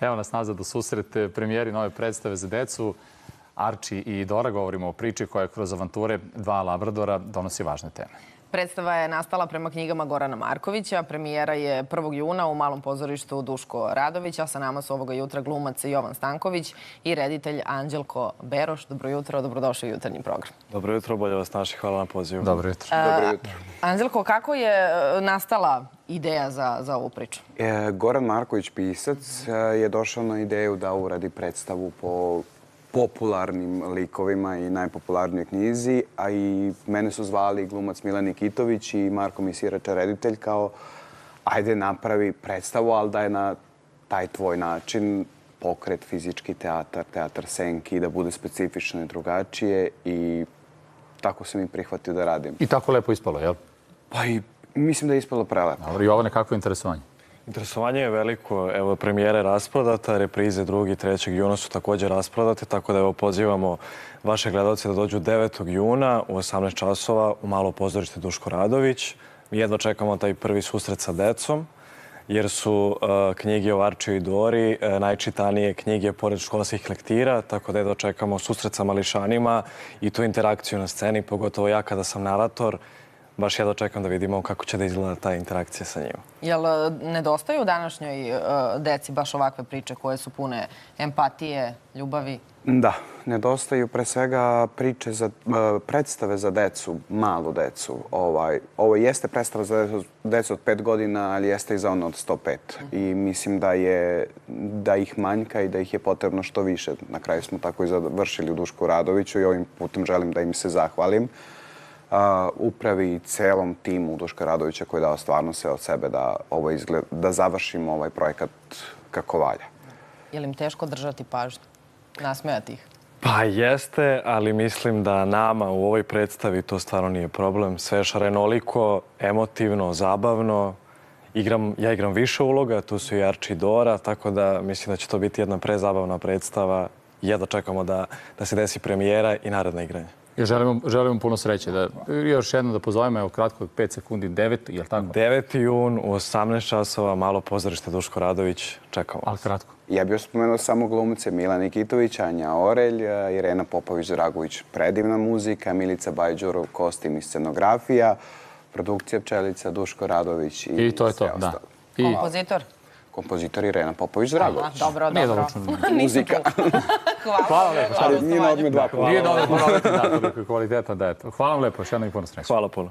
Evo nas nazad u susret premijeri nove predstave za decu. Arči i Dora, govorimo o priči koja kroz avanture dva labradora donosi važne teme. Predstava je nastala prema knjigama Gorana Markovića. Premijera je 1. juna u Malom pozorištu Duško Radović, a sa nama su ovoga jutra glumac Jovan Stanković i reditelj Anđelko Beroš. Dobro jutro, dobrodošli u jutarnji program. Dobro jutro, bolje vas našli, hvala na pozivu. Dobro jutro. Anđelko, kako je nastala ideja za ovu priču? Goran Marković, pisac, je došao na ideju da uradi predstavu po popularnim likovima i najpopularnijoj knjizi, a i mene su zvali glumac Milan Nikitović i Marko Misirača, reditelj, kao ajde napravi predstavu, ali da je na taj tvoj način pokret, fizički teatar, teatar senki, da bude specifično i drugačije i tako sam i prihvatio da radim. I tako lepo ispalo, jel? Pa i mislim da je ispalo prelepo. Dobro, Jovane, kakvo je interesovanje? Interesovanje je veliko. Evo, premijera je rasprodata, reprize 2. i 3. juna su također rasprodate, tako da evo pozivamo vaše gledalce da dođu 9. juna u 18 časova u Malo pozorište Duško Radović. Mi jedva čekamo taj prvi susret sa decom, jer su knjige o Arčiju i Dori najčitanije knjige pored školskih lektira, tako da jedva čekamo susret sa mališanima i tu interakciju na sceni, pogotovo ja kada sam narator. Baš jedva čekam da vidimo kako će da izgleda ta interakcija sa njima. Jel nedostaju u današnjoj deci baš ovakve priče koje su pune empatije, ljubavi? Da, nedostaju pre svega predstave za decu, malu decu. Ovo jeste predstava za decu od 5 godina, ali jeste i za ono od 105. I mislim da ih manjka i da ih je potrebno što više. Na kraju smo tako i završili u Dušku Radoviću i ovim putem želim da im se zahvalim. Upravi i celom timu Duška Radovića koji je dao stvarno sve od sebe da završimo ovaj projekat kako valja. Je li im teško držati pažnju? Nasmejati ih? Pa jeste, ali mislim da nama u ovoj predstavi to stvarno nije problem. Sve je šarenoliko, emotivno, zabavno. Ja igram više uloga, tu su i Arči i Dora, tako da mislim da će to biti jedna prezabavna predstava. Jedva čekamo da se desi premijera i naredna igranja. Ja želim puno sreće. Još jedno da pozovemo, evo kratko, 5 sekundi, 9. je li tako? 9. jun u 18 časova, Malo pozorište Duško Radović, čekamo. Ali kratko. Ja bih spomenuo samo glumice Milan Nikitović, Anja Orelj, Irena Popović-Dragović, predivna muzika, Milica Bajđurov, kostim i scenografija, produkcija Pčelica, Duško Radović i to je to, da. Kompozitor? Kompozitor Irena Popović-Dragović. Dobro. Muzika. Hvala lepo. Nije na odme 2 puta. Nije na odme kvalitetan, da je to. Hvala vam lepo, još jednom i puno sreće. Hvala puno.